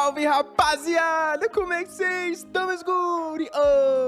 salve, rapaziada! Como é que vocês estão, meus guri?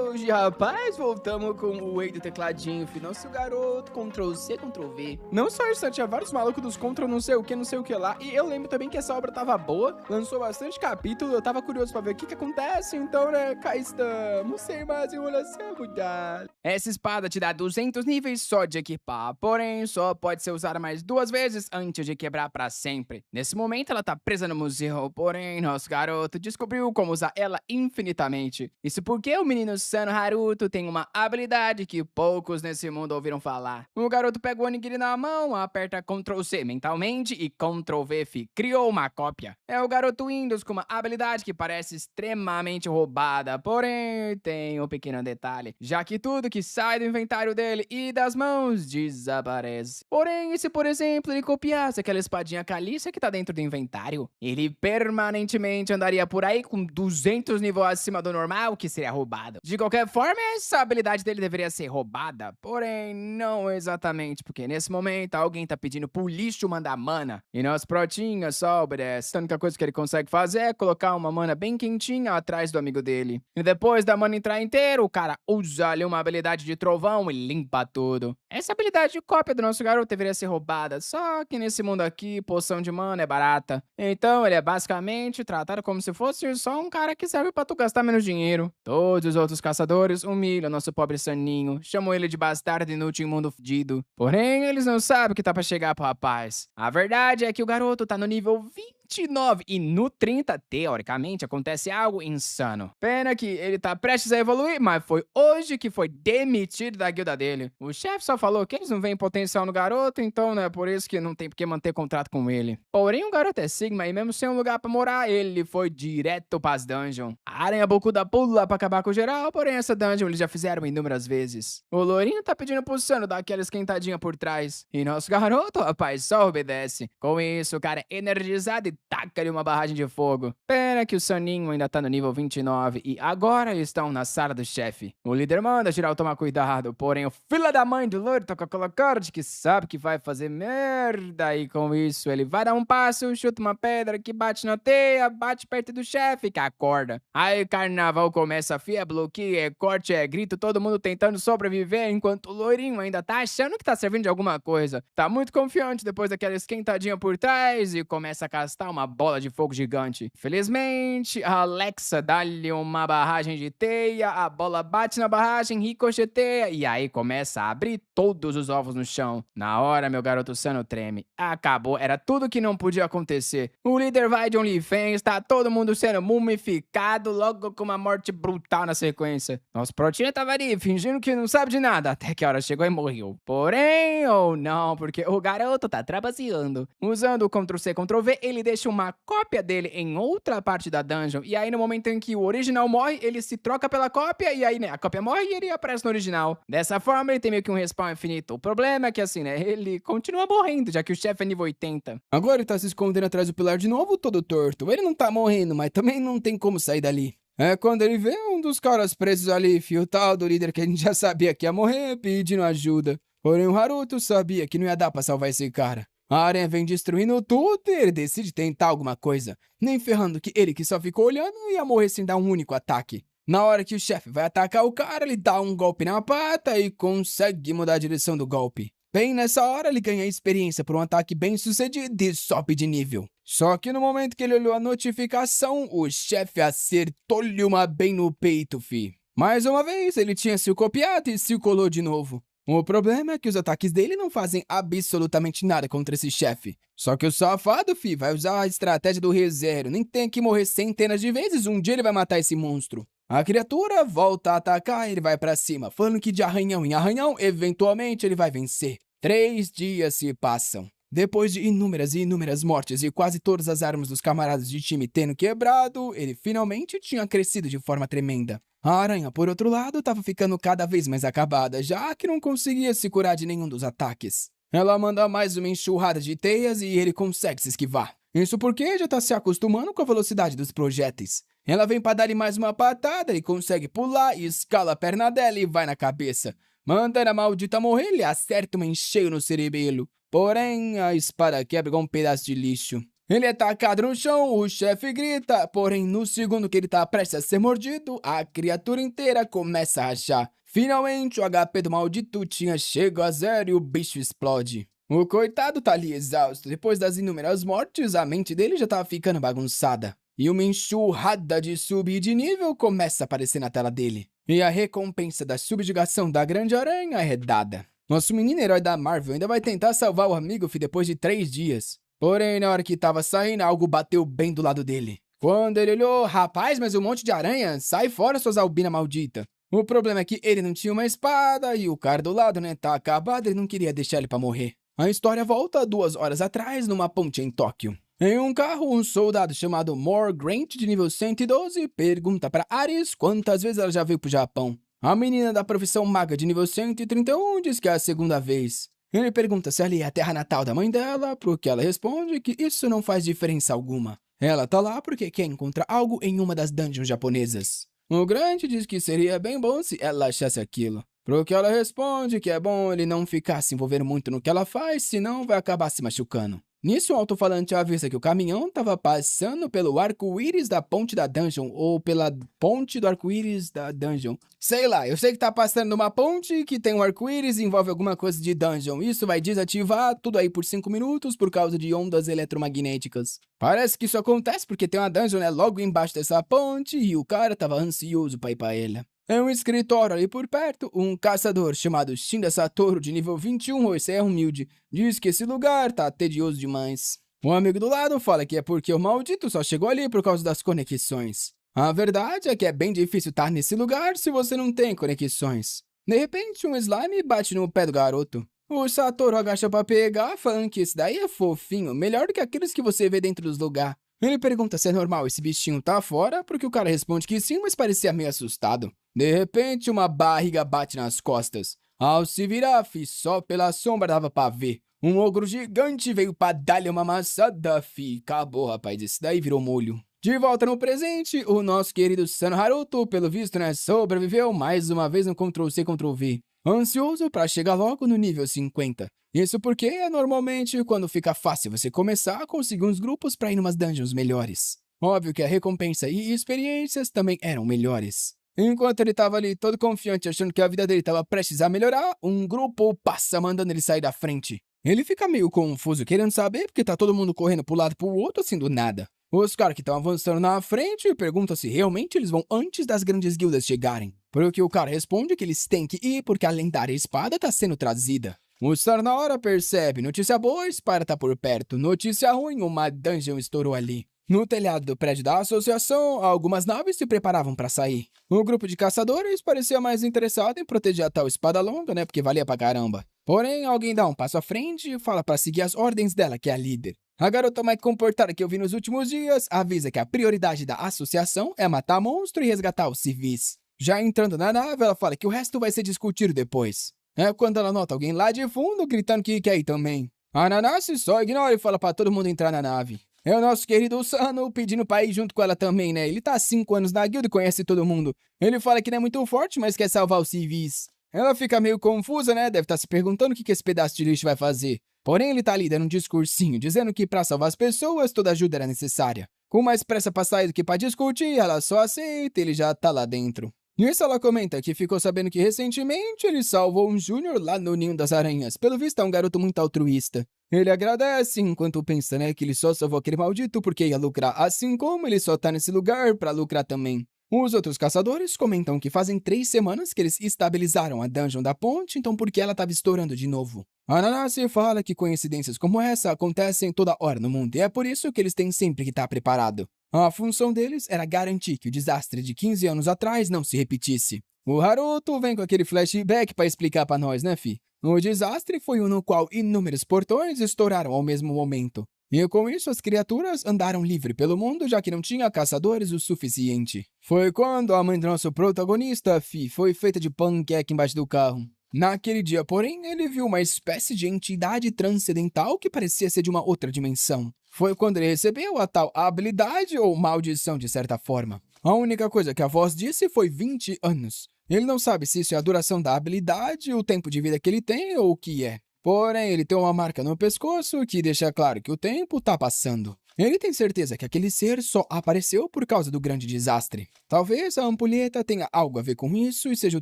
Hoje, rapaz, voltamos com o Ei do tecladinho, fi. Nosso garoto, Ctrl+C, Ctrl+V. Não só isso, tinha vários malucos dos Ctrl não sei o que lá. E eu lembro também que essa obra tava boa, lançou bastante capítulo, eu tava curioso pra ver o que acontece, então, né, cá estamos, sem mais enrolação, mudar. Essa espada te dá 200 níveis só de equipar, porém, só pode ser usada mais 2 vezes antes de quebrar pra sempre. Nesse momento, ela tá presa no museu, porém, nosso garoto descobriu como usar ela infinitamente. Isso porque o menino Sano Haruto tem uma habilidade que poucos nesse mundo ouviram falar. O garoto pega o onigiri na mão, aperta Ctrl+C mentalmente e Ctrl+V, criou uma cópia. É o garoto Windows com uma habilidade que parece extremamente roubada, porém, tem um pequeno detalhe, já que tudo que sai do inventário dele e das mãos desaparece. Porém, se por exemplo ele copiasse aquela espadinha caliça que tá dentro do inventário, ele permanentemente andaria por aí com 200 níveis acima do normal, que seria roubado. De qualquer forma, essa habilidade dele deveria ser roubada, porém não exatamente, porque nesse momento alguém tá pedindo pro lixo mandar mana, e nosso protinha só obedece. A única coisa que ele consegue fazer é colocar uma mana bem quentinha atrás do amigo dele. E depois da mana entrar inteira, o cara usa ali uma habilidade de trovão e limpa tudo. Essa habilidade de cópia do nosso garoto deveria ser roubada, só que nesse mundo aqui, poção de mana é barata. Então ele é basicamente tratado como se fosse só um cara que serve pra tu gastar menos dinheiro. Todos os outros caçadores humilham nosso pobre Saninho, chamam ele de bastardo inútil imundo fudido. Porém, eles não sabem o que tá pra chegar pro rapaz. A verdade é que o garoto tá no nível 29 e no 30, teoricamente, acontece algo insano. Pena que ele tá prestes a evoluir, mas foi hoje que foi demitido da guilda dele. O chefe só falou que eles não veem potencial no garoto, então, né, por isso que não tem por que manter contrato com ele. Porém, o garoto é Sigma e mesmo sem um lugar pra morar, ele foi direto pras dungeons. A aranha bocuda pula pra acabar com o geral, porém essa dungeon eles já fizeram inúmeras vezes. O Lourinho tá pedindo pro Sano dar aquela esquentadinha por trás. E nosso garoto, rapaz, só obedece. Com isso, o cara é energizado e taca-lhe uma barragem de fogo. Pena que o Saninho ainda tá no nível 29 e agora estão na sala do chefe. O líder manda geral tomar cuidado, porém o filho da mãe do loiro tá com aquela cara de que sabe que vai fazer merda e com isso ele vai dar um passo, chuta uma pedra que bate na teia, bate perto do chefe que acorda. Aí o carnaval começa a fia, bloqueia, é corte, é grito, todo mundo tentando sobreviver enquanto o loirinho ainda tá achando que tá servindo de alguma coisa. Tá muito confiante depois daquela esquentadinha por trás e começa a castar uma bola de fogo gigante. Felizmente, a Alexa dá-lhe uma barragem de teia, a bola bate na barragem, ricocheteia e aí começa a abrir todos os ovos no chão. Na hora, meu garoto Sano treme. Acabou, era tudo que não podia acontecer. O líder vai de OnlyFans, tá todo mundo sendo mumificado, logo com uma morte brutal na sequência. Nosso protinha tava ali, fingindo que não sabe de nada, até que a hora chegou e morreu. Porém, ou não, porque o garoto tá trapaceando. Usando o Ctrl+C, Ctrl+V, ele deixa uma cópia dele em outra parte da dungeon, e aí no momento em que o original morre, ele se troca pela cópia, e aí, né, a cópia morre e ele aparece no original. Dessa forma, ele tem meio que um respawn infinito. O problema é que, assim, né, ele continua morrendo, já que o chefe é nível 80. Agora ele tá se escondendo atrás do pilar de novo, todo torto. Ele não tá morrendo, mas também não tem como sair dali. É quando ele vê um dos caras presos ali, fio tal do líder que a gente já sabia que ia morrer, pedindo ajuda. Porém, o Haruto sabia que não ia dar pra salvar esse cara. A aranha vem destruindo tudo e ele decide tentar alguma coisa. Nem ferrando que ele que só ficou olhando ia morrer sem dar um único ataque. Na hora que o chefe vai atacar o cara, ele dá um golpe na pata e consegue mudar a direção do golpe. Bem nessa hora, ele ganha experiência por um ataque bem sucedido e sobe de nível. Só que no momento que ele olhou a notificação, o chefe acertou-lhe uma bem no peito, fi. Mais uma vez, ele tinha se copiado e se colou de novo. O problema é que os ataques dele não fazem absolutamente nada contra esse chefe. Só que o safado, fi, vai usar a estratégia do ReZero. Nem tem que morrer centenas de vezes, um dia ele vai matar esse monstro. A criatura volta a atacar e ele vai pra cima, falando que de arranhão em arranhão, eventualmente ele vai vencer. 3 dias se passam. Depois de inúmeras e inúmeras mortes e quase todas as armas dos camaradas de time tendo quebrado, ele finalmente tinha crescido de forma tremenda. A aranha, por outro lado, estava ficando cada vez mais acabada, já que não conseguia se curar de nenhum dos ataques. Ela manda mais uma enxurrada de teias e ele consegue se esquivar. Isso porque já tá se acostumando com a velocidade dos projéteis. Ela vem pra dar-lhe mais uma patada e consegue pular, escala a perna dela e vai na cabeça. Mandando a maldita morrer, ele acerta uma em cheio no cerebelo. Porém, a espada quebra igual um pedaço de lixo. Ele é tacado no chão, o chefe grita, porém no segundo que ele tá prestes a ser mordido, a criatura inteira começa a rachar. Finalmente o HP do maldito tinha chegado a 0 e o bicho explode. O coitado tá ali exausto, depois das inúmeras mortes, a mente dele já tava ficando bagunçada. E uma enxurrada de subir de nível começa a aparecer na tela dele. E a recompensa da subjugação da grande aranha é dada. Nosso menino herói da Marvel ainda vai tentar salvar o amigo depois de 3 dias. Porém, na hora que tava saindo, algo bateu bem do lado dele. Quando ele olhou, rapaz, mas um monte de aranha, sai fora, suas albinas malditas. O problema é que ele não tinha uma espada e o cara do lado, né, tá acabado, ele não queria deixar ele pra morrer. A história volta 2 horas atrás, numa ponte em Tóquio. Em um carro, um soldado chamado More Grant, de nível 112, pergunta pra Ares quantas vezes ela já veio pro Japão. A menina da profissão maga de nível 131 diz que é a 2ª vez. Ele pergunta se ali é a terra natal da mãe dela, pro que ela responde que isso não faz diferença alguma. Ela tá lá porque quer encontrar algo em uma das dungeons japonesas. O Grant diz que seria bem bom se ela achasse aquilo. Pro que ela responde que é bom ele não ficar se envolvendo muito no que ela faz, senão vai acabar se machucando. Nisso, o alto-falante avisa que o caminhão tava passando pelo arco-íris da ponte da dungeon, ou pela ponte do arco-íris da dungeon. Sei lá, eu sei que tá passando numa ponte que tem um arco-íris e envolve alguma coisa de dungeon. Isso vai desativar tudo aí por 5 minutos por causa de ondas eletromagnéticas. Parece que isso acontece porque tem uma dungeon, né, logo embaixo dessa ponte e o cara tava ansioso pra ir pra ela. É um escritório ali por perto, um caçador chamado Shinda Satoru, de nível 21, esse é humilde, diz que esse lugar tá tedioso demais. Um amigo do lado fala que é porque o maldito só chegou ali por causa das conexões. A verdade é que é bem difícil estar nesse lugar se você não tem conexões. De repente, um slime bate no pé do garoto. O Satoru agacha pra pegar, falando que esse daí é fofinho, melhor do que aqueles que você vê dentro dos lugares. Ele pergunta se é normal esse bichinho tá fora, porque o cara responde que sim, mas parecia meio assustado. De repente, uma barriga bate nas costas. Ao se virar, só pela sombra dava pra ver. Um ogro gigante veio pra dar-lhe uma amassada, Acabou, rapaz, esse daí virou molho. De volta no presente, o nosso querido Sano Haruto, pelo visto, né, sobreviveu mais uma vez no Ctrl-C, Ctrl-V. Ansioso pra chegar logo no nível 50. Isso porque, normalmente, quando fica fácil você começar a conseguir uns grupos pra ir numas dungeons melhores. Óbvio que a recompensa e experiências também eram melhores. Enquanto ele tava ali todo confiante, achando que a vida dele tava prestes a melhorar, um grupo passa mandando ele sair da frente. Ele fica meio confuso, querendo saber porque tá todo mundo correndo pro lado e pro outro assim do nada. Os caras que estão avançando na frente perguntam se realmente eles vão antes das grandes guildas chegarem. Por que o cara responde que eles têm que ir porque a lendária espada tá sendo trazida. O Star na hora percebe, notícia boa, a espada tá por perto, notícia ruim, uma dungeon estourou ali. No telhado do prédio da associação, algumas naves se preparavam para sair. O grupo de caçadores parecia mais interessado em proteger a tal espada longa, né, porque valia pra caramba. Porém, alguém dá um passo à frente e fala para seguir as ordens dela, que é a líder. A garota mais comportada que eu vi nos últimos dias avisa que a prioridade da associação é matar monstro e resgatar os civis. Já entrando na nave, ela fala que o resto vai ser discutido depois. É quando ela nota alguém lá de fundo gritando que quer ir também. A Nanase só ignora e fala para todo mundo entrar na nave. É o nosso querido Sano pedindo pra ir junto com ela também, né? Ele tá há 5 anos na guilda e conhece todo mundo. Ele fala que não é muito forte, mas quer salvar os civis. Ela fica meio confusa, né? Deve estar se perguntando o que esse pedaço de lixo vai fazer. Porém, ele tá ali dando um discursinho, dizendo que pra salvar as pessoas, toda ajuda era necessária. Com mais pressa pra sair do que pra discutir, ela só aceita e ele já tá lá dentro. Nisso ela comenta que ficou sabendo que recentemente ele salvou um Júnior lá no Ninho das Aranhas. Pelo visto é um garoto muito altruísta. Ele agradece enquanto pensa, né, que ele só salvou aquele maldito porque ia lucrar, assim como ele só tá nesse lugar pra lucrar também. Os outros caçadores comentam que fazem 3 semanas que eles estabilizaram a dungeon da ponte, então por que ela tava estourando de novo? A Nanase fala que coincidências como essa acontecem toda hora no mundo e é por isso que eles têm sempre que estar preparado. A função deles era garantir que o desastre de 15 anos atrás não se repetisse. O Haruto vem com aquele flashback pra explicar pra nós, né, fi? O desastre foi um no qual inúmeros portões estouraram ao mesmo momento. E com isso as criaturas andaram livre pelo mundo, já que não tinha caçadores o suficiente. Foi quando a mãe do nosso protagonista, fi, foi feita de panqueca embaixo do carro. Naquele dia, porém, ele viu uma espécie de entidade transcendental que parecia ser de uma outra dimensão. Foi quando ele recebeu a tal habilidade ou maldição de certa forma. A única coisa que a voz disse foi 20 anos. Ele não sabe se isso é a duração da habilidade, o tempo de vida que ele tem ou o que é. Porém, ele tem uma marca no pescoço que deixa claro que o tempo tá passando. Ele tem certeza que aquele ser só apareceu por causa do grande desastre. Talvez a ampulheta tenha algo a ver com isso e seja o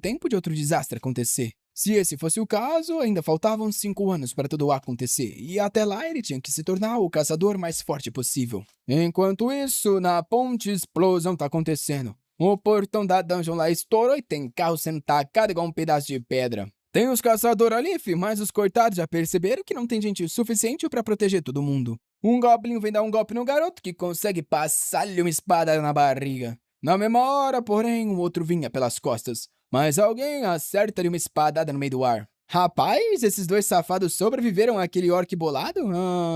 tempo de outro desastre acontecer. Se esse fosse o caso, ainda faltavam 5 anos para tudo acontecer, e até lá ele tinha que se tornar o caçador mais forte possível. Enquanto isso, na ponte, explosão tá acontecendo. O portão da dungeon lá estourou e tem carro sendo tacado igual um pedaço de pedra. Tem os caçadores ali, mas os coitados já perceberam que não tem gente suficiente para proteger todo mundo. Um goblin vem dar um golpe no garoto que consegue passar-lhe uma espada na barriga. Na mesma hora, porém, um outro vinha pelas costas. Mas alguém acerta-lhe uma espadada no meio do ar. Rapaz, esses 2 safados sobreviveram àquele orc bolado?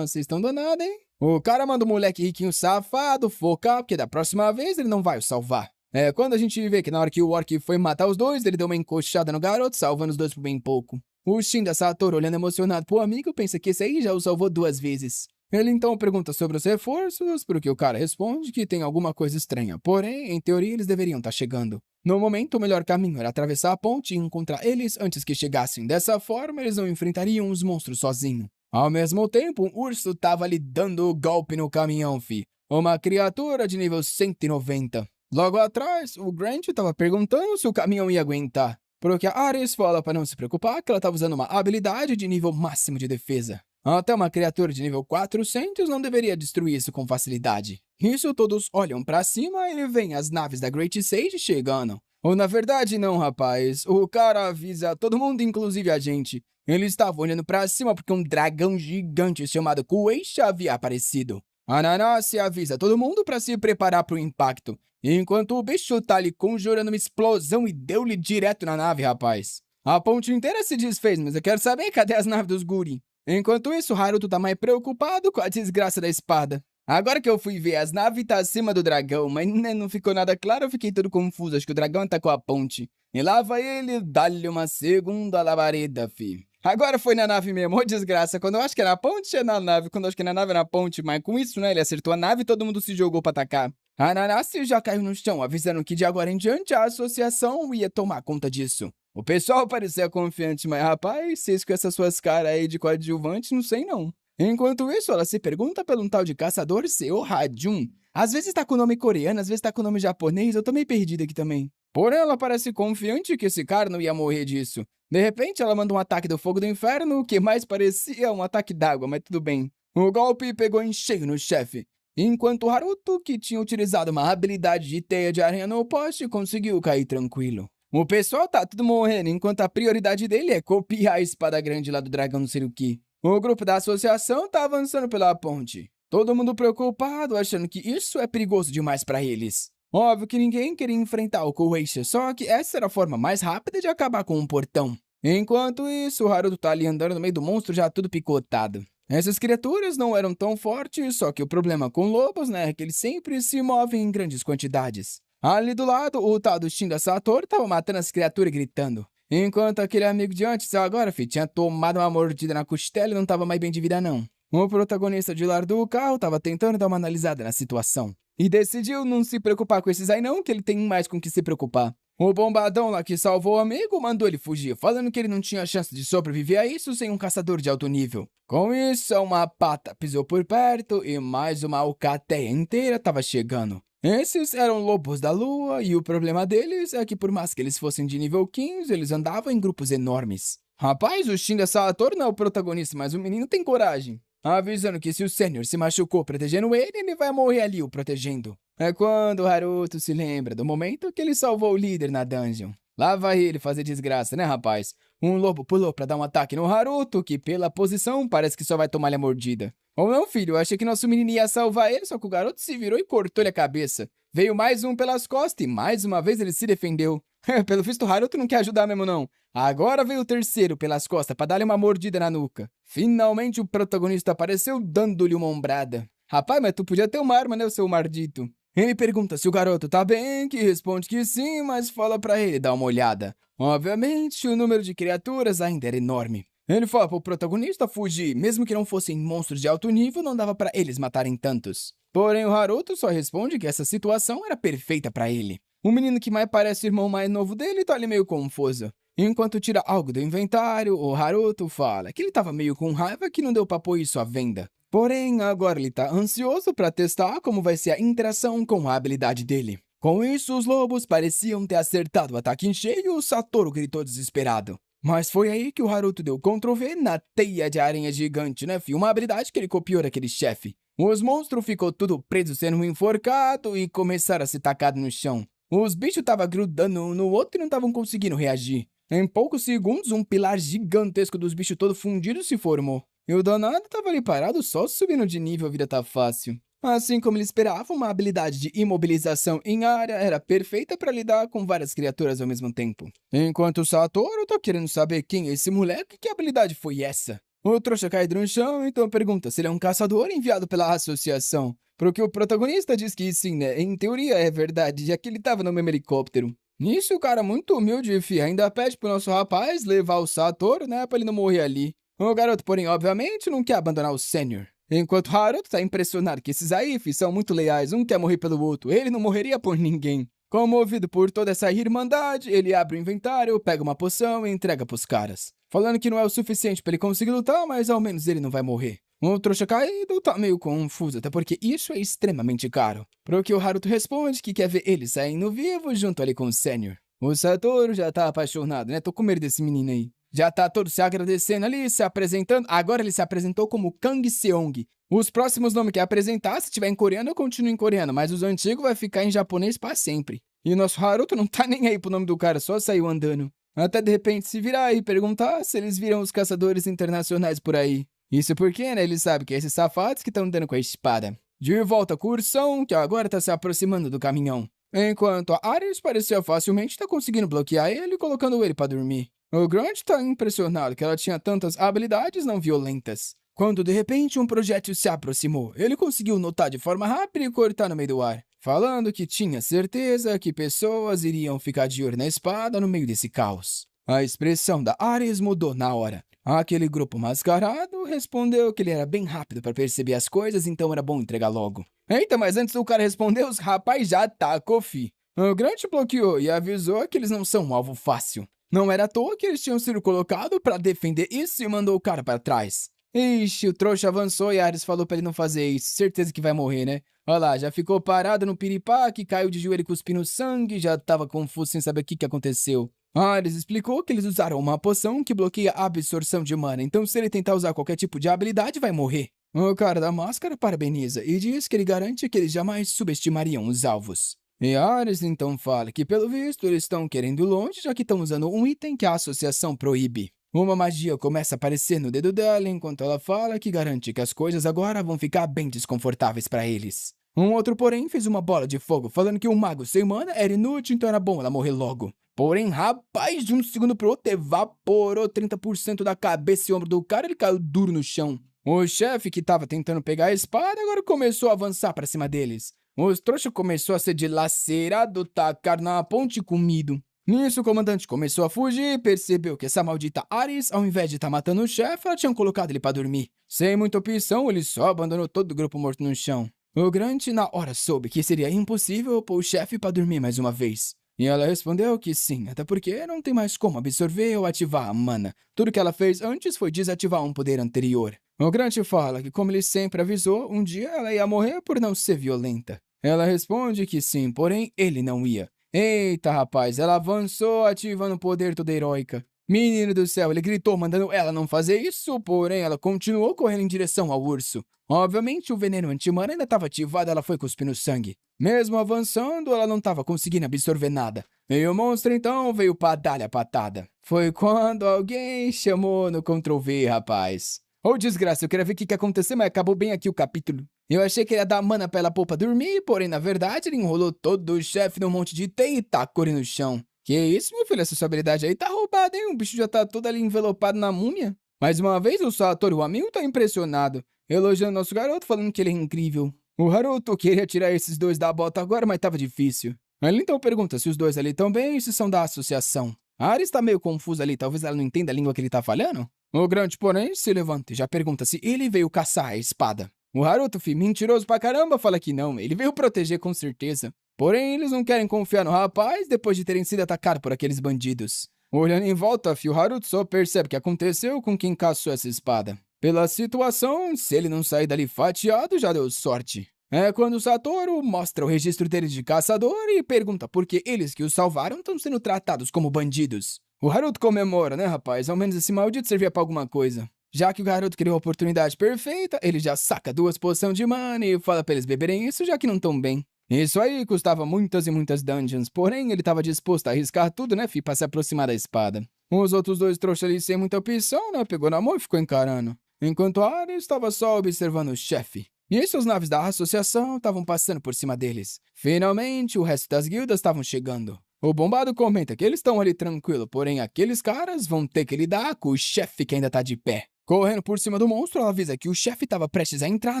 Vocês estão danados, hein? O cara manda o moleque riquinho safado focar, porque da próxima vez ele não vai o salvar. Quando a gente vê que na hora que o orc foi matar os 2, ele deu uma encoxada no garoto, salvando os 2 por bem pouco. O Shinda Satoru, olhando emocionado pro amigo, pensa que esse aí já o salvou 2 vezes. Ele então pergunta sobre os reforços, porque o cara responde que tem alguma coisa estranha. Porém, em teoria, eles deveriam estar chegando. No momento, o melhor caminho era atravessar a ponte e encontrar eles antes que chegassem. Dessa forma, eles não enfrentariam os monstros sozinhos. Ao mesmo tempo, um urso tava ali dando golpe no caminhão, fi. Uma criatura de nível 190. Logo atrás, o Grant tava perguntando se o caminhão ia aguentar. Porque a Ares fala para não se preocupar que ela tava usando uma habilidade de nível máximo de defesa. Até uma criatura de nível 400 não deveria destruir isso com facilidade. Isso todos olham pra cima e veem as naves da Great Sage chegando. Ou na verdade não, rapaz. O cara avisa todo mundo, inclusive a gente. Ele estava olhando pra cima porque um dragão gigante chamado Kueisha havia aparecido. Ananase avisa todo mundo pra se preparar pro impacto. Enquanto o bicho tá ali conjurando uma explosão e deu-lhe direto na nave, rapaz. A ponte inteira se desfez, mas eu quero saber cadê as naves dos guri. Enquanto isso, Haruto tá mais preocupado com a desgraça da espada. Agora que eu fui ver, as naves tá acima do dragão, mas não ficou nada claro, eu fiquei todo confuso. Acho que o dragão atacou a ponte. E lá vai ele, dá-lhe uma segunda labareda, fi. Agora foi na nave mesmo, ô desgraça. Quando eu acho que é na ponte, é na nave. Quando eu acho que é na nave, é na ponte. Mas com isso, né, ele acertou a nave e todo mundo se jogou pra atacar. A Nanase já caiu no chão, avisando que de agora em diante a associação ia tomar conta disso. O pessoal parecia confiante, mas rapaz, vocês com essas suas caras aí de coadjuvante, não sei não. Enquanto isso, ela se pergunta pelo um tal de caçador Seo Ha-jun. Às vezes tá com o nome coreano, às vezes tá com o nome japonês, eu tô meio perdida aqui também. Porém, ela parece confiante que esse cara não ia morrer disso. De repente, ela manda um ataque do fogo do inferno, o que mais parecia um ataque d'água, mas tudo bem. O golpe pegou em cheio no chefe. Enquanto Haruto, que tinha utilizado uma habilidade de teia de aranha no poste, conseguiu cair tranquilo. O pessoal tá tudo morrendo, enquanto a prioridade dele é copiar a espada grande lá do dragão no Seruki. O grupo da associação tá avançando pela ponte. Todo mundo preocupado, achando que isso é perigoso demais pra eles. Óbvio que ninguém queria enfrentar o Kueisha, só que essa era a forma mais rápida de acabar com um portão. Enquanto isso, o Haruto tá ali andando no meio do monstro já tudo picotado. Essas criaturas não eram tão fortes, só que o problema com lobos, né, é que eles sempre se movem em grandes quantidades. Ali do lado, o tal do Shinda Satoru tava matando as criaturas e gritando. Enquanto aquele amigo de antes, agora, tinha tomado uma mordida na costela e não tava mais bem de vida, não. O protagonista de lado do carro tava tentando dar uma analisada na situação. E decidiu não se preocupar com esses aí não, que ele tem mais com que se preocupar. O bombadão lá que salvou o amigo mandou ele fugir, falando que ele não tinha chance de sobreviver a isso sem um caçador de alto nível. Com isso, uma pata pisou por perto e mais uma alcateia inteira tava chegando. Esses eram lobos da lua e o problema deles é que por mais que eles fossem de nível 15, eles andavam em grupos enormes. Rapaz, o Shinda Satoru não é o protagonista, mas o menino tem coragem. Avisando que se o Sênior se machucou protegendo ele, ele vai morrer ali o protegendo. É quando o Haruto se lembra do momento que ele salvou o líder na dungeon. Lá vai ele fazer desgraça, né, rapaz? Um lobo pulou pra dar um ataque no Haruto, que pela posição parece que só vai tomar-lhe a mordida. Ou não, filho, eu achei que nosso menino ia salvar ele, só que o garoto se virou e cortou-lhe a cabeça. Veio mais um pelas costas e mais uma vez ele se defendeu. Pelo visto, o Haruto não quer ajudar mesmo, não. Agora veio o terceiro pelas costas pra dar-lhe uma mordida na nuca. Finalmente o protagonista apareceu dando-lhe uma ombrada. Rapaz, mas tu podia ter uma arma, né, seu maldito? Ele pergunta se o garoto tá bem, que responde que sim, mas fala pra ele dar uma olhada. Obviamente, o número de criaturas ainda era enorme. Ele fala pro protagonista fugir, mesmo que não fossem monstros de alto nível, não dava pra eles matarem tantos. Porém, o Haruto só responde que essa situação era perfeita pra ele. O menino que mais parece o irmão mais novo dele tá ali meio confuso. Enquanto tira algo do inventário, o Haruto fala que ele tava meio com raiva que não deu pra pôr isso à venda. Porém, agora ele tá ansioso para testar como vai ser a interação com a habilidade dele. Com isso, os lobos pareciam ter acertado o ataque em cheio e o Satoru gritou desesperado. Mas foi aí que o Haruto deu Ctrl V na teia de aranha gigante, né, filho? Uma habilidade que ele copiou daquele chefe. Os monstros ficou tudo preso sendo enforcado e começaram a se tacar no chão. Os bichos estavam grudando um no outro e não estavam conseguindo reagir. Em poucos segundos, um pilar gigantesco dos bichos todo fundido se formou. E o danado tava ali parado só subindo de nível, a vida tá fácil. Assim como ele esperava, uma habilidade de imobilização em área era perfeita para lidar com várias criaturas ao mesmo tempo. Enquanto o Satoru tá querendo saber quem é esse moleque, que habilidade foi essa? O trouxa cai no chão, então pergunta se ele é um caçador enviado pela associação. Pro que o protagonista diz que sim, né? Em teoria é verdade, já que ele tava no mesmo helicóptero. Nisso, o cara muito humilde, ainda pede pro nosso rapaz levar o Satoru, né? Pra ele não morrer ali. O garoto, porém, obviamente, não quer abandonar o sênior. Enquanto Haruto tá impressionado que esses aí, são muito leais, um quer morrer pelo outro, ele não morreria por ninguém. Comovido por toda essa irmandade, ele abre o inventário, pega uma poção e entrega pros caras. Falando que não é o suficiente pra ele conseguir lutar, mas ao menos ele não vai morrer. O trouxa caído tá meio confuso, até porque isso é extremamente caro. Pro que o Haruto responde que quer ver ele saindo vivo junto ali com o sênior. O Satoru já tá apaixonado, né? Tô com medo desse menino aí. Já tá todo se agradecendo ali, se apresentando. Agora ele se apresentou como Kang Seong. Os próximos nomes que apresentar, se tiver em coreano, eu continuo em coreano, mas os antigos vai ficar em japonês pra sempre. E o nosso Haruto não tá nem aí pro nome do cara, só saiu andando. Até de repente se virar e perguntar se eles viram os caçadores internacionais por aí. Isso porque, né, ele sabe que é esses safados que estão andando com a espada. De volta com o ursão, que agora tá se aproximando do caminhão. Enquanto a Ares parecia facilmente tá conseguindo bloquear ele, colocando ele pra dormir. O Grant tá impressionado que ela tinha tantas habilidades não violentas. Quando de repente um projétil se aproximou, ele conseguiu notar de forma rápida e cortar no meio do ar, falando que tinha certeza que pessoas iriam ficar de olho na espada no meio desse caos. A expressão da Ares mudou na hora. Aquele grupo mascarado respondeu que ele era bem rápido para perceber as coisas, então era bom entregar logo. Eita, mas antes do cara responder, os rapazes já tacou fi. O Grant bloqueou e avisou que eles não são um alvo fácil. Não era à toa que eles tinham sido colocados para defender isso e mandou o cara para trás. Ixi, o trouxa avançou e Ares falou pra ele não fazer isso. Certeza que vai morrer, né? Olha lá, já ficou parado no piripaque, caiu de joelho cuspindo sangue, já tava confuso sem saber o que aconteceu. Ares explicou que eles usaram uma poção que bloqueia a absorção de mana, então se ele tentar usar qualquer tipo de habilidade, vai morrer. O cara da máscara parabeniza e diz que ele garante que eles jamais subestimariam os alvos. E Ares então fala que, pelo visto, eles estão querendo ir longe, já que estão usando um item que a associação proíbe. Uma magia começa a aparecer no dedo dela, enquanto ela fala que garante que as coisas agora vão ficar bem desconfortáveis para eles. Um outro, porém, fez uma bola de fogo, falando que um mago sem mana era inútil, então era bom ela morrer logo. Porém, rapaz, de um segundo pro outro, evaporou 30% da cabeça e ombro do cara, ele caiu duro no chão. O chefe, que tava tentando pegar a espada, agora começou a avançar para cima deles. Os trouxas começou a ser dilacerado, tacar na ponte e comido. Nisso, o comandante começou a fugir e percebeu que essa maldita Ares, ao invés de estar matando o chefe, ela tinha colocado ele para dormir. Sem muita opção, ele só abandonou todo o grupo morto no chão. O Grant, na hora, soube que seria impossível pôr o chefe para dormir mais uma vez. E ela respondeu que sim, até porque não tem mais como absorver ou ativar a mana. Tudo que ela fez antes foi desativar um poder anterior. O Grant fala que, como ele sempre avisou, um dia ela ia morrer por não ser violenta. Ela responde que sim, porém ele não ia. Eita, rapaz, ela avançou ativando o poder toda heróica. Menino do céu, ele gritou mandando ela não fazer isso, porém ela continuou correndo em direção ao urso. Obviamente o veneno anti-mana ainda estava ativado, ela foi cuspindo sangue. Mesmo avançando, ela não estava conseguindo absorver nada. E o monstro então veio pra dar-lhe a patada. Foi quando alguém chamou no Ctrl V, rapaz. Ô desgraça, eu queria ver o que ia acontecer, mas acabou bem aqui o capítulo. Eu achei que ele ia dar mana pra ela pôr pra dormir, porém na verdade ele enrolou todo o chefe num monte de teia e tacou ele no chão. Que isso, meu filho, essa sua habilidade aí tá roubada, hein? O bicho já tá todo ali envelopado na múmia. Mais uma vez, o Satoru, o amigo, tá impressionado, elogiando nosso garoto, falando que ele é incrível. O Haruto queria tirar esses dois da bota agora, mas tava difícil. Ele então pergunta se os dois ali estão bem e se são da associação. A Ares tá meio confusa ali, talvez ela não entenda a língua que ele tá falando. O Grant, porém, se levanta e já pergunta se ele veio caçar a espada. O Haruto, mentiroso pra caramba, fala que não, ele veio proteger com certeza. Porém, eles não querem confiar no rapaz depois de terem sido atacados por aqueles bandidos. Olhando em volta, o Haruto só percebe o que aconteceu com quem caçou essa espada. Pela situação, se ele não sair dali fatiado, já deu sorte. É quando o Satoru mostra o registro deles de caçador e pergunta por que eles que o salvaram estão sendo tratados como bandidos. O Haruto comemora, né, rapaz? Ao menos esse maldito servia pra alguma coisa. Já que o garoto criou a oportunidade perfeita, ele já saca 2 poções de mana e fala pra eles beberem isso, já que não tão bem. Isso aí custava muitas e muitas dungeons, porém ele estava disposto a arriscar tudo, né, fi, pra se aproximar da espada. Os outros 2 trouxas ali sem muita opção, né, pegou na mão e ficou encarando. Enquanto Ares estava só observando o chefe. Nisso, as naves da associação estavam passando por cima deles. Finalmente, o resto das guildas estavam chegando. O bombado comenta que eles estão ali tranquilo, porém aqueles caras vão ter que lidar com o chefe que ainda tá de pé. Correndo por cima do monstro, ela avisa que o chefe estava prestes a entrar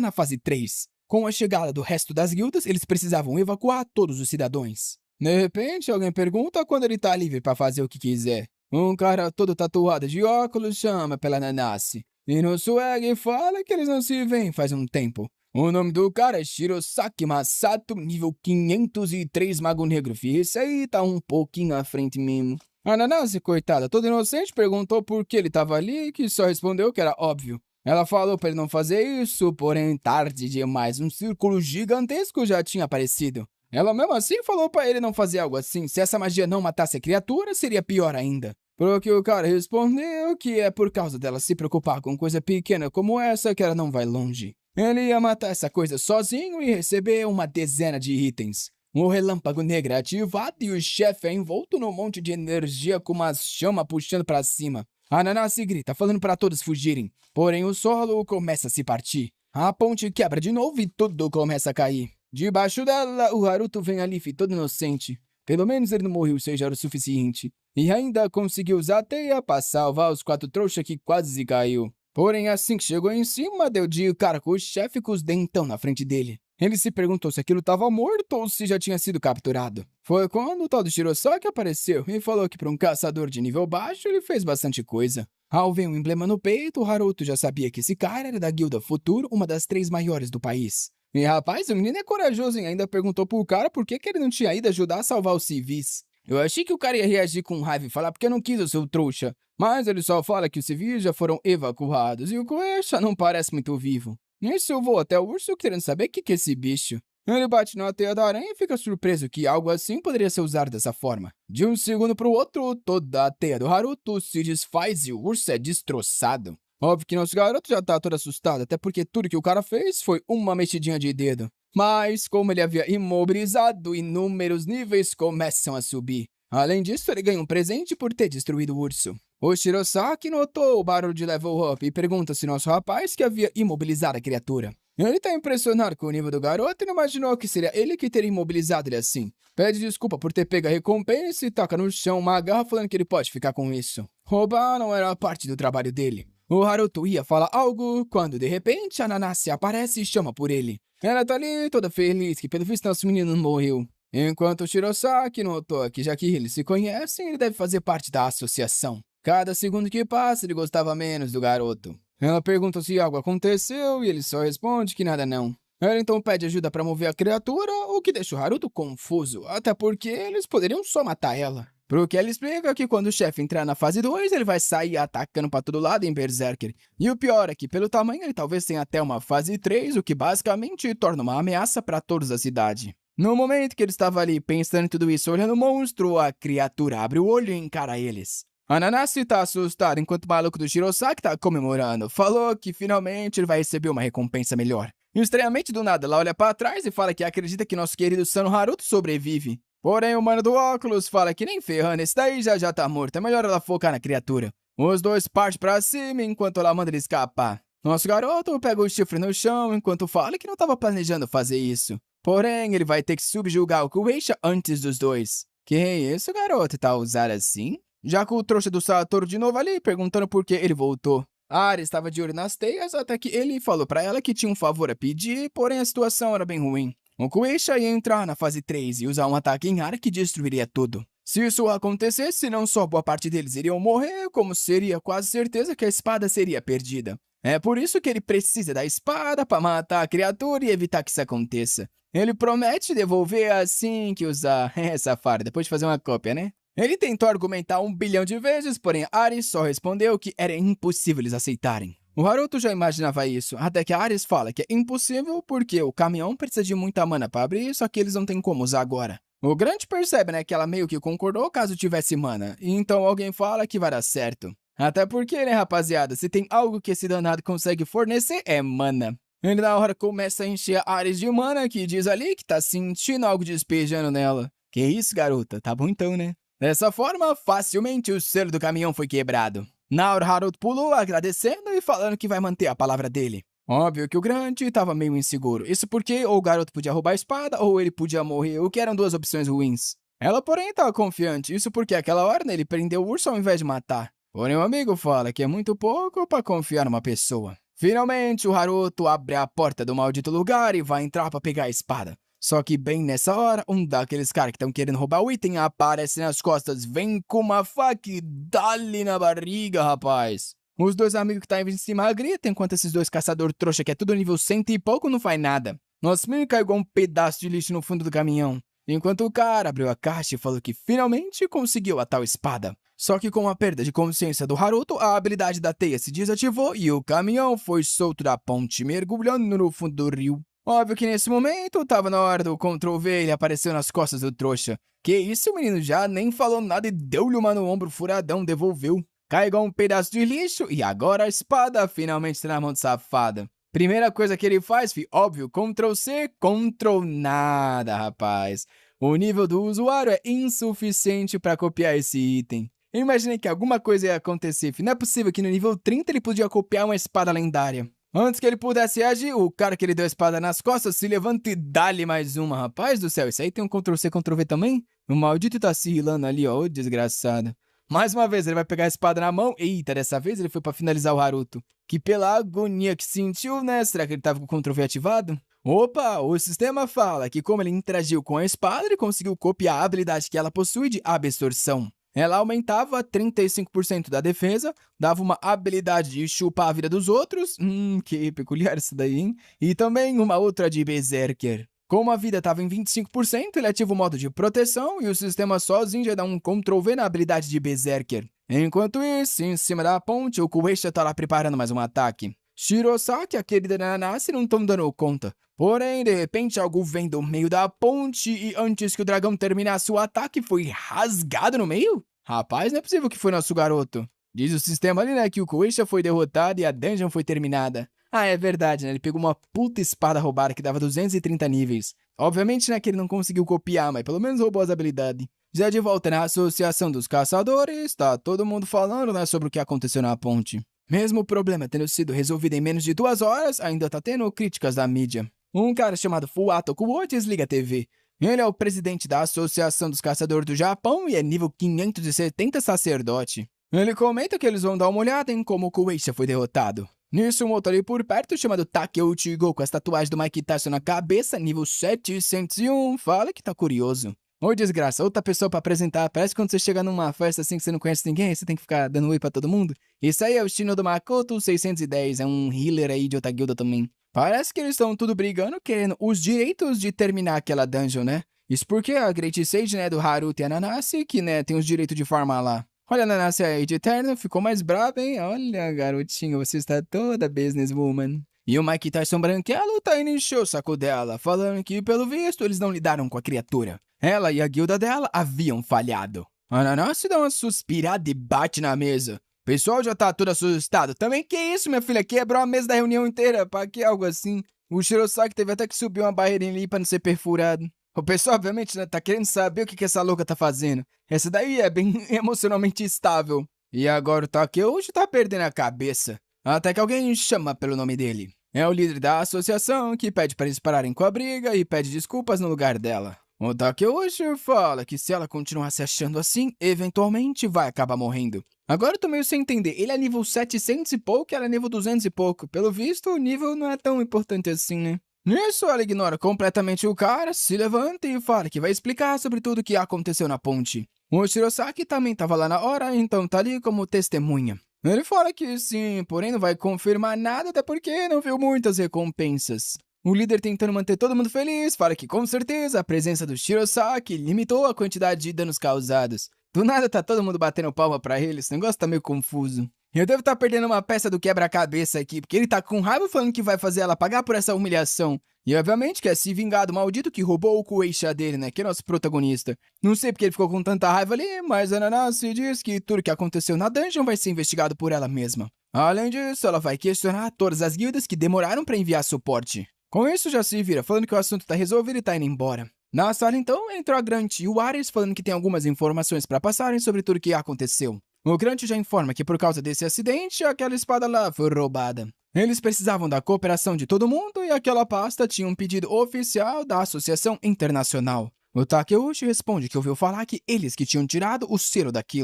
na fase 3. Com a chegada do resto das guildas, eles precisavam evacuar todos os cidadãos. De repente, alguém pergunta quando ele tá livre para fazer o que quiser. Um cara todo tatuado de óculos chama pela Nanase. E no swag fala que eles não se veem faz um tempo. O nome do cara é Shirosaki Masato, nível 503 Mago Negro, fi. Esse aí tá um pouquinho à frente mesmo. A Nanase, coitada, toda inocente, perguntou por que ele tava ali, que só respondeu que era óbvio. Ela falou pra ele não fazer isso, porém tarde demais, um círculo gigantesco já tinha aparecido. Ela mesmo assim falou pra ele não fazer algo assim, se essa magia não matasse a criatura, seria pior ainda. Pro que o cara respondeu que é por causa dela se preocupar com coisa pequena como essa que ela não vai longe. Ele ia matar essa coisa sozinho e receber uma dezena de itens. O relâmpago negro é ativado e o chefe é envolto num monte de energia com uma chama puxando pra cima. A Nanase grita, falando pra todos fugirem. Porém, o solo começa a se partir. A ponte quebra de novo e tudo começa a cair. Debaixo dela, o Haruto vem ali, todo inocente. Pelo menos ele não morreu, seja o suficiente. E ainda conseguiu usar a teia pra salvar os 4 trouxas que quase caiu. Porém, assim que chegou em cima, deu de cara com o chefe com os dentão na frente dele. Ele se perguntou se aquilo estava morto ou se já tinha sido capturado. Foi quando o tal do Shirosaki apareceu e falou que para um caçador de nível baixo ele fez bastante coisa. Ao ver um emblema no peito, o Haruto já sabia que esse cara era da Guilda Futuro, uma das 3 maiores do país. E rapaz, o menino é corajoso e ainda perguntou pro cara por que ele não tinha ido ajudar a salvar os civis. Eu achei que o cara ia reagir com raiva e falar porque eu não quis o seu trouxa. Mas ele só fala que os civis já foram evacuados e o Koesha não parece muito vivo. Nisso eu vou até o urso querendo saber o que é esse bicho. Ele bate na teia da aranha e fica surpreso que algo assim poderia ser usado dessa forma. De um segundo pro outro, toda a teia do Haruto se desfaz e o urso é destroçado. Óbvio que nosso garoto já tá todo assustado, até porque tudo que o cara fez foi uma mexidinha de dedo. Mas, como ele havia imobilizado, inúmeros níveis começam a subir. Além disso, ele ganha um presente por ter destruído o urso. O Shirosaki notou o barulho de level up e pergunta se nosso rapaz que havia imobilizado a criatura. Ele tá impressionado com o nível do garoto e não imaginou que seria ele que teria imobilizado ele assim. Pede desculpa por ter pego a recompensa e taca no chão uma garra falando que ele pode ficar com isso. Roubar não era parte do trabalho dele. O Haruto ia falar algo quando, de repente, a Nanase aparece e chama por ele. Ela tá ali toda feliz que pelo visto nosso menino não morreu. Enquanto o Shirosaki notou que já que eles se conhecem, ele deve fazer parte da associação. Cada segundo que passa, ele gostava menos do garoto. Ela pergunta se algo aconteceu e ele só responde que nada não. Ela então pede ajuda para mover a criatura, o que deixa o Haruto confuso, até porque eles poderiam só matar ela. Pro que ela explica que quando o chefe entrar na fase 2, ele vai sair atacando pra todo lado em Berserker. E o pior é que, pelo tamanho, ele talvez tenha até uma fase 3, o que basicamente torna uma ameaça pra todos da cidade. No momento que ele estava ali pensando em tudo isso, olhando o monstro, a criatura abre o olho e encara eles. A Nanase tá assustada enquanto o maluco do Shirosaki tá comemorando. Falou que finalmente ele vai receber uma recompensa melhor. E estranhamente do nada, ela olha pra trás e fala que acredita que nosso querido Sano Haruto sobrevive. Porém, o mano do óculos fala que nem ferrando, esse daí já tá morto, é melhor ela focar na criatura. Os dois partem pra cima enquanto ela manda ele escapar. Nosso garoto pega o chifre no chão enquanto fala que não tava planejando fazer isso. Porém, ele vai ter que subjugar o Koesha antes dos dois. Que isso, garoto? Tá usado assim? Já com o trouxa do Satoru de novo ali, perguntando por que ele voltou. A Ares estava de olho nas teias até que ele falou pra ela que tinha um favor a pedir, porém a situação era bem ruim. O Koesha ia entrar na fase 3 e usar um ataque em área que destruiria tudo. Se isso acontecesse, não só boa parte deles iriam morrer, como seria quase certeza que a espada seria perdida. É por isso que ele precisa da espada para matar a criatura e evitar que isso aconteça. Ele promete devolver assim que usar. Safado, depois de fazer uma cópia, né? Ele tentou argumentar 1 bilhão de vezes, porém Ares só respondeu que era impossível eles aceitarem. O Haruto já imaginava isso, até que a Ares fala que é impossível porque o caminhão precisa de muita mana para abrir, só que eles não têm como usar agora. O Grande percebe, né, que ela meio que concordou caso tivesse mana, e então alguém fala que vai dar certo. Até porque, né, rapaziada, se tem algo que esse danado consegue fornecer é mana. Ele na hora começa a encher a Ares de mana, que diz ali que tá sentindo algo despejando nela. Que isso, garota? Tá bom então, né? Dessa forma, facilmente o selo do caminhão foi quebrado. Na hora, Haruto pulou, agradecendo e falando que vai manter a palavra dele. Óbvio que o Grande estava meio inseguro. Isso porque ou o garoto podia roubar a espada ou ele podia morrer, o que eram duas opções ruins. Ela, porém, estava confiante. Isso porque aquela hora ele prendeu o urso ao invés de matar. Porém, o amigo fala que é muito pouco para confiar numa pessoa. Finalmente, o Haruto abre a porta do maldito lugar e vai entrar para pegar a espada. Só que bem nessa hora, um daqueles caras que estão querendo roubar o item aparece nas costas, vem com uma faca e dá-lhe na barriga, rapaz. Os dois amigos que estavam em cima gritam, enquanto esses dois caçadores trouxa que é tudo nível 100 e pouco não faz nada. Nosso menino caiu igual um pedaço de lixo no fundo do caminhão. Enquanto o cara abriu a caixa e falou que finalmente conseguiu a tal espada. Só que com a perda de consciência do Haruto, a habilidade da teia se desativou e o caminhão foi solto da ponte, mergulhando no fundo do rio. Óbvio que nesse momento, tava na hora do Ctrl-V e ele apareceu nas costas do trouxa. Que isso, o menino já nem falou nada e deu-lhe uma no ombro furadão, devolveu. Carregou um pedaço de lixo e agora a espada finalmente está na mão do safado. Primeira coisa que ele faz, óbvio, Ctrl-C, Ctrl nada, rapaz. O nível do usuário é insuficiente para copiar esse item. Eu imaginei que alguma coisa ia acontecer, não é possível que no nível 30 ele podia copiar uma espada lendária. Antes que ele pudesse agir, o cara que ele deu a espada nas costas se levanta e dá-lhe mais uma. Rapaz do céu, isso aí tem um Ctrl-C, Ctrl-V também? O maldito tá se rilando ali, ó, desgraçado. Mais uma vez, ele vai pegar a espada na mão. Eita, dessa vez ele foi pra finalizar o Haruto. Que pela agonia que sentiu, né? Será que ele tava com o Ctrl-V ativado? Opa, o sistema fala que como ele interagiu com a espada, ele conseguiu copiar a habilidade que ela possui de absorção. Ela aumentava 35% da defesa, dava uma habilidade de chupar a vida dos outros. Que peculiar isso daí, hein? E também uma outra de Berserker. Como a vida estava em 25%, ele ativa o modo de proteção e o sistema sozinho já dá um Ctrl-V na habilidade de Berserker. Enquanto isso, em cima da ponte, o Kueisha tá lá preparando mais um ataque. Shirosaki e a querida Nanase não estão dando conta. Porém, de repente, algo vem do meio da ponte e antes que o dragão terminasse o ataque, foi rasgado no meio? Rapaz, não é possível que foi nosso garoto. Diz o sistema ali, né, que o Kueisha foi derrotado e a dungeon foi terminada. Ah, é verdade, né? Ele pegou uma puta espada roubada que dava 230 níveis. Obviamente, né, que ele não conseguiu copiar, mas pelo menos roubou as habilidades. Já de volta na Associação dos Caçadores, tá todo mundo falando, né, sobre o que aconteceu na ponte. Mesmo o problema tendo sido resolvido em menos de 2 horas, ainda tá tendo críticas da mídia. Um cara chamado Fuato Kuo desliga a TV. Ele é o presidente da Associação dos Caçadores do Japão e é nível 570 sacerdote. Ele comenta que eles vão dar uma olhada em como o Kueisha foi derrotado. Nisso, um outro ali por perto, chamado Takeuchi Go, com as tatuagens do Mike Tyson na cabeça, nível 701, fala que tá curioso. Ô, desgraça, outra pessoa pra apresentar. Parece que quando você chega numa festa assim que você não conhece ninguém, você tem que ficar dando oi pra todo mundo. Isso aí é o Shinobu Makoto 610, é um healer aí de outra guilda também. Parece que eles estão tudo brigando, querendo os direitos de terminar aquela dungeon, né? Isso porque a Great Sage, né, do Haruto e a Nanase, que, né, tem os direitos de farmar lá. Olha a Nanase aí de Eterno, ficou mais brava, hein? Olha, garotinho, você está toda businesswoman. E o Mike Tyson branquelo tá indo encher o saco dela, falando que, pelo visto, eles não lidaram com a criatura. Ela e a guilda dela haviam falhado. A Nanase dá uma suspirada e bate na mesa. O pessoal já tá todo assustado. Também que isso, minha filha? Quebrou a mesa da reunião inteira. Pra que algo assim? O Shirosaki teve até que subir uma barreirinha ali pra não ser perfurado. O pessoal, obviamente, né, tá querendo saber o que essa louca tá fazendo. Essa daí é bem emocionalmente estável. E agora o Takeuchi tá perdendo a cabeça. Até que alguém chama pelo nome dele. É o líder da associação que pede para eles pararem com a briga e pede desculpas no lugar dela. O Takeuchi fala que se ela continuar se achando assim, eventualmente vai acabar morrendo. Agora eu tô meio sem entender. Ele é nível 700 e pouco e ela é nível 200 e pouco. Pelo visto, o nível não é tão importante assim, né? Nisso, ela ignora completamente o cara, se levanta e fala que vai explicar sobre tudo o que aconteceu na ponte. O Shirosaki também tava lá na hora, então tá ali como testemunha. Ele fala que sim, porém não vai confirmar nada, até porque não viu muitas recompensas. O líder tentando manter todo mundo feliz, fala que com certeza a presença do Shirosaki limitou a quantidade de danos causados. Do nada tá todo mundo batendo palma pra ele, esse negócio tá meio confuso. Eu devo estar perdendo uma peça do quebra-cabeça aqui, porque ele tá com raiva falando que vai fazer ela pagar por essa humilhação. E obviamente quer se vingar do maldito que roubou o Kueisha dele, né? Que é nosso protagonista. Não sei porque ele ficou com tanta raiva ali, mas a Nanase diz que tudo que aconteceu na dungeon vai ser investigado por ela mesma. Além disso, ela vai questionar todas as guildas que demoraram pra enviar suporte. Com isso, já se vira, falando que o assunto tá resolvido e tá indo embora. Na sala, então, entrou a Grant e o Ares falando que tem algumas informações pra passarem sobre tudo o que aconteceu. O Grant já informa que por causa desse acidente, aquela espada lá foi roubada. Eles precisavam da cooperação de todo mundo e aquela pasta tinha um pedido oficial da Associação Internacional. O Takeuchi responde que ouviu falar que eles que tinham tirado o selo daquilo.